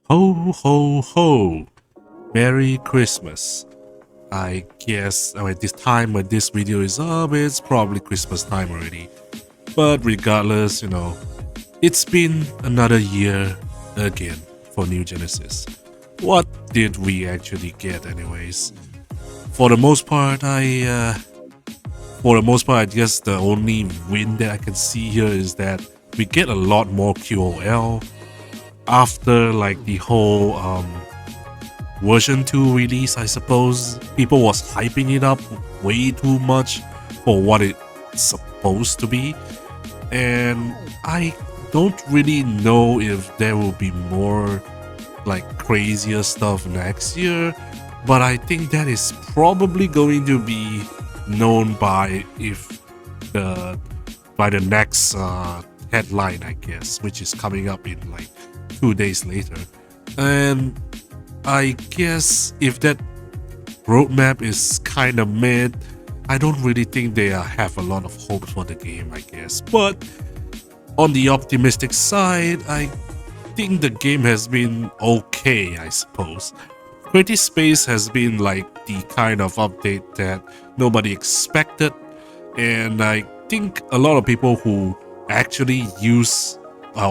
Ho ho ho! Merry Christmas. I guess at this time when this video is up, it's probably Christmas time already. But regardless, it's been another year again for New Genesis. What did we actually get, anyways? For the most part, I guess the only win that I can see here is that we get a lot more QOL after like the whole version 2 release. I suppose people was hyping it up way too much for what it's supposed to be, and I don't really know if there will be more like crazier stuff next year, but I think that is probably going to be known the by the next headline, I guess, which is coming up in like 2 days later. And I guess if that roadmap is kind of mid, I don't really think they have a lot of hopes for the game, I guess. But on the optimistic side, I think the game has been okay, I suppose. Creative Space has been like the kind of update that nobody expected, and I think a lot of people who actually use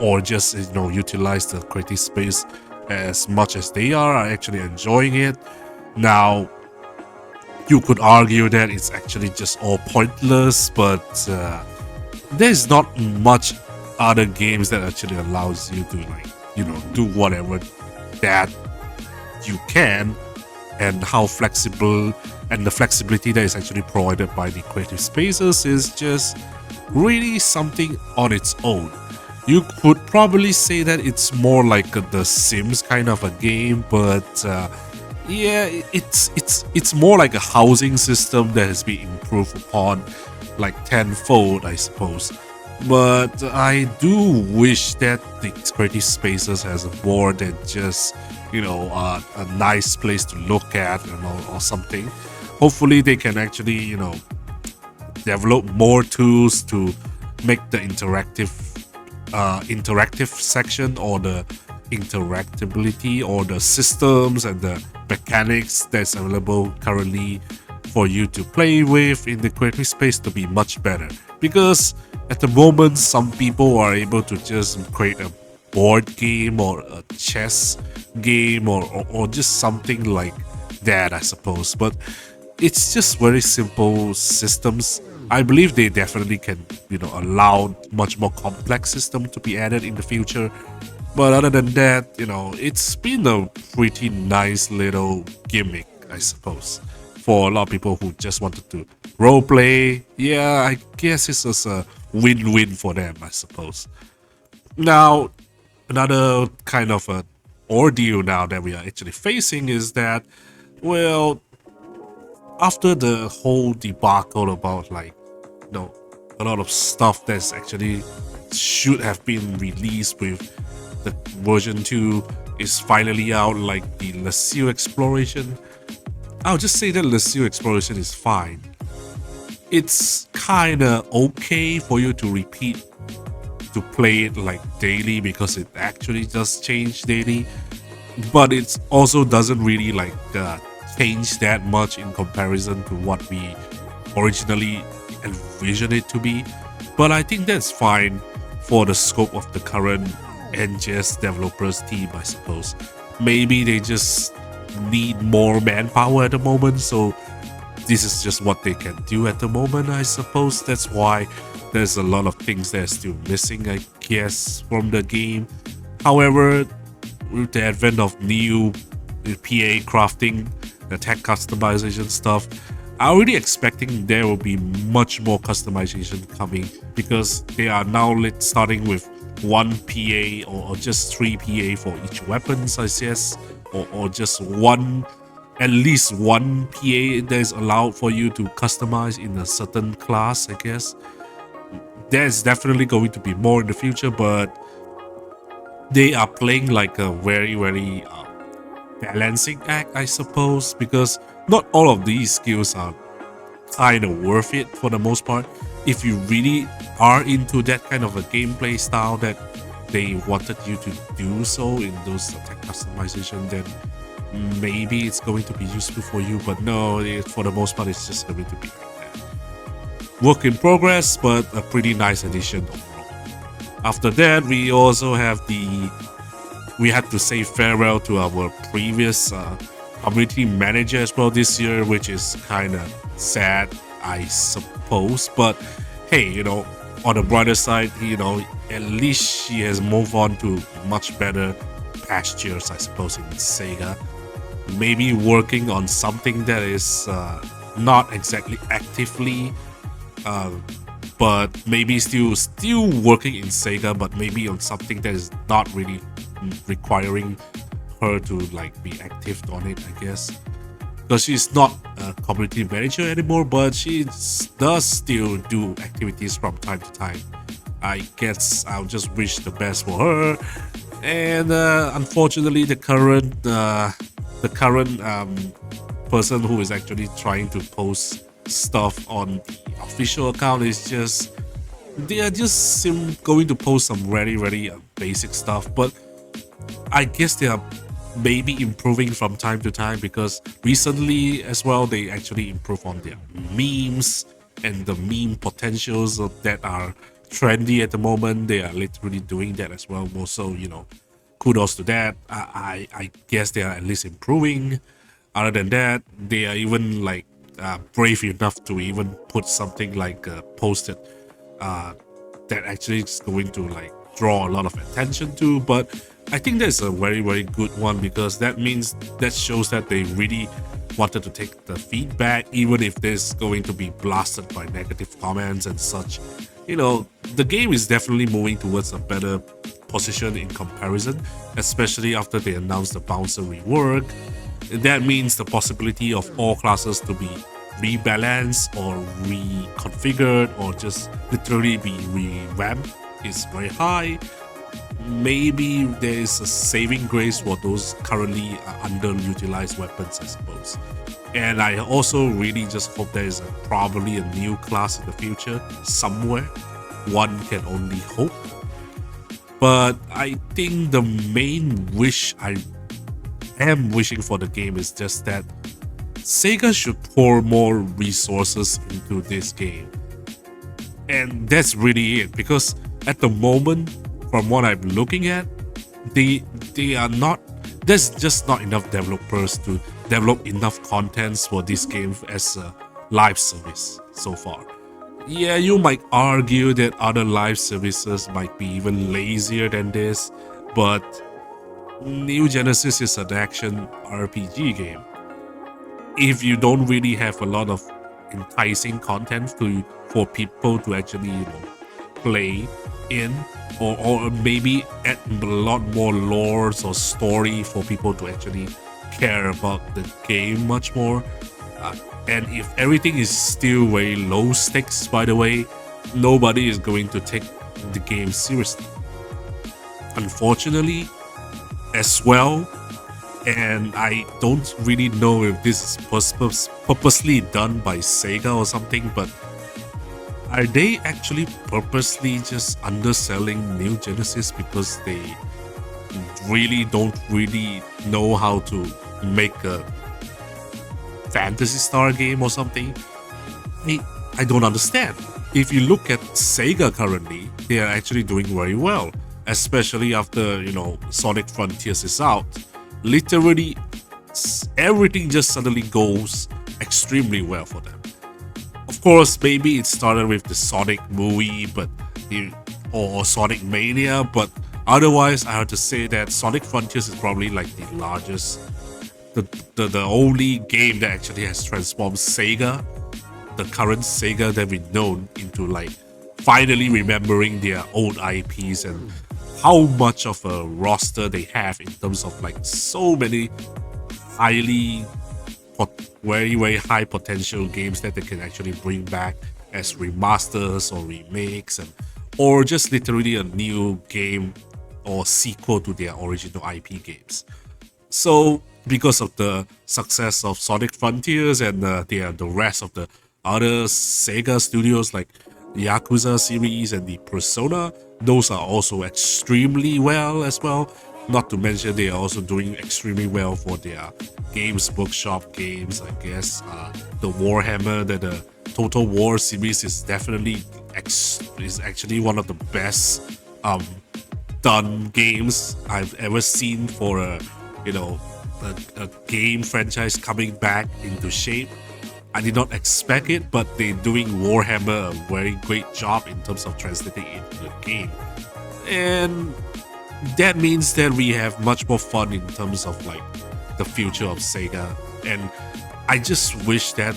or just utilize the creative space as much as they are actually enjoying it. Now, you could argue that it's actually just all pointless, but there's not much other games that actually allows you to do whatever that you can, and how flexible and the flexibility that is actually provided by the creative spaces is just really something on its own. You could probably say that it's more like the Sims kind of a game, but yeah, it's more like a housing system that has been improved upon like tenfold, I suppose. But I do wish that the creative spaces has more than just a nice place to look at or something. Hopefully, they can actually develop more tools to make the interactive section, or the interactability, or the systems and the mechanics that's available currently for you to play with in the creative space to be much better. Because at the moment, some people are able to just create a board game or a chess game, or just something like that, I suppose. But it's just very simple systems. I believe they definitely can, allow much more complex system to be added in the future. But other than that, it's been a pretty nice little gimmick, I suppose, for a lot of people who just wanted to roleplay. Yeah, I guess it's just a win-win for them, I suppose. Now, another kind of a ordeal now that we are actually facing is that, well, after the whole debacle about a lot of stuff that's actually should have been released with the version 2 is finally out, like the LaSille exploration. I'll just say that LaSille exploration is fine. It's kinda okay for you to repeat to play it like daily, because it actually does change daily, but it also doesn't really change that much in comparison to what we originally envisioned it to be. But I think that's fine for the scope of the current NGS developers team, I suppose. Maybe they just need more manpower at the moment, so this is just what they can do at the moment, I suppose. That's why there's a lot of things that are still missing, I guess, from the game. However, with the advent of new PA crafting, the tech customization stuff, I'm really expecting there will be much more customization coming, because they are now starting with one PA or just 3 PA for each weapons, I guess, or just at least one PA that is allowed for you to customize in a certain class, I guess. There's definitely going to be more in the future, but they are playing like a very, very balancing act, I suppose, because not all of these skills are kind of worth it for the most part. If you really are into that kind of a gameplay style that they wanted you to do so in those tech customization, then maybe it's going to be useful for you. But no, for the most part, it's just going to be like that. Work in progress, but a pretty nice addition overall. After that, we had to say farewell to our previous community manager as well this year, which is kind of sad, I suppose. But hey, on the brighter side, at least she has moved on to much better pastures, I suppose, in Sega. Maybe working on something that is not exactly actively, but maybe still working in Sega, but maybe on something that is not really requiring her to like be active on it, I guess. Because she's not a community manager anymore, but she does still do activities from time to time. I guess I'll just wish the best for her. And unfortunately, the current person who is actually trying to post stuff on the official account is they are just going to post some very basic stuff, but I guess they are maybe improving from time to time, because recently as well they actually improve on their memes and the meme potentials that are trendy at the moment. They are literally doing that as well. Also, kudos to that. I guess they are at least improving. Other than that, they are even like brave enough to even put something like posted that actually is going to like draw a lot of attention to. But I think that's a very good one, because that shows that they really wanted to take the feedback, even if there's going to be blasted by negative comments and such. The game is definitely moving towards a better position in comparison, especially after they announced the bouncer rework. That means the possibility of all classes to be rebalanced or reconfigured or just literally be revamped is very high. Maybe there is a saving grace for those currently underutilized weapons, I suppose. And I also really just hope there is probably a new class in the future somewhere. One can only hope. But I think the main wish I am wishing for the game is just that Sega should pour more resources into this game. And that's really it, because at the moment, from what I'm looking at, they are not. There's just not enough developers to develop enough contents for this game as a live service so far. Yeah, you might argue that other live services might be even lazier than this, but New Genesis is an action RPG game. If you don't really have a lot of enticing content for people to actually play in, or maybe add a lot more lore or story for people to actually care about the game much more. And if everything is still very low stakes, by the way, nobody is going to take the game seriously. Unfortunately, as well, and I don't really know if this is purposely done by Sega or something, but are they actually purposely just underselling New Genesis because they really don't really know how to make a Fantasy Star game or something? I don't understand. If you look at Sega currently, they are actually doing very well, especially after Sonic Frontiers is out. Literally, everything just suddenly goes extremely well for them. Of course, maybe it started with the Sonic movie, or Sonic Mania, but otherwise, I have to say that Sonic Frontiers is probably like the largest, the only game that actually has transformed Sega, the current Sega that we know, into like finally remembering their old IPs and how much of a roster they have in terms of like so many very high potential games that they can actually bring back as remasters or remakes, or just literally a new game or sequel to their original IP games. So because of the success of Sonic Frontiers and the rest of the other Sega studios, like Yakuza series and the Persona. Those are also extremely well as well. Not to mention they are also doing extremely well for their Games Bookshop games. I guess the Warhammer, the Total War series is definitely is actually one of the best um, done games I've ever seen for you know a game franchise coming back into shape. I did not expect it, but they're doing Warhammer a very great job in terms of translating it into the game. And that means that we have much more fun in terms of like the future of Sega. And I just wish that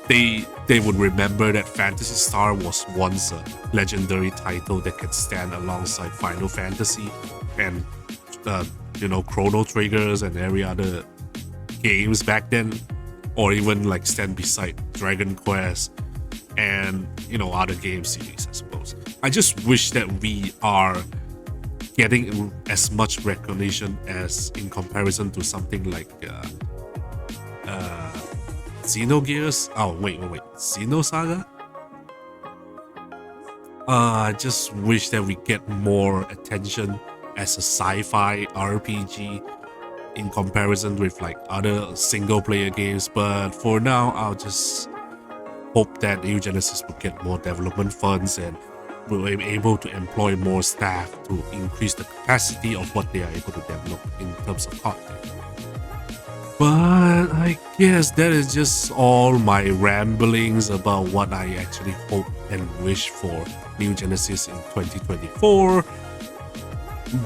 they would remember that Phantasy Star was once a legendary title that can stand alongside Final Fantasy and Chrono Triggers and every other games back then, or even like stand beside Dragon Quest and other game series, I suppose. I just wish that we are getting as much recognition as in comparison to something like Xenogears. Oh wait, Xenosaga. I just wish that we get more attention as a sci-fi RPG in comparison with like other single-player games. But for now, I'll just hope that New Genesis will get more development funds and will be able to employ more staff to increase the capacity of what they are able to develop in terms of content. But I guess that is just all my ramblings about what I actually hope and wish for New Genesis in 2024.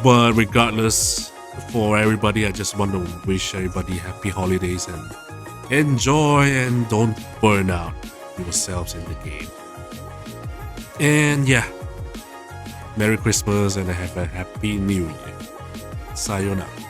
But regardless, for everybody, I just want to wish everybody happy holidays and enjoy and don't burn out yourselves in the game. And yeah, Merry Christmas and have a Happy New Year. Sayonara.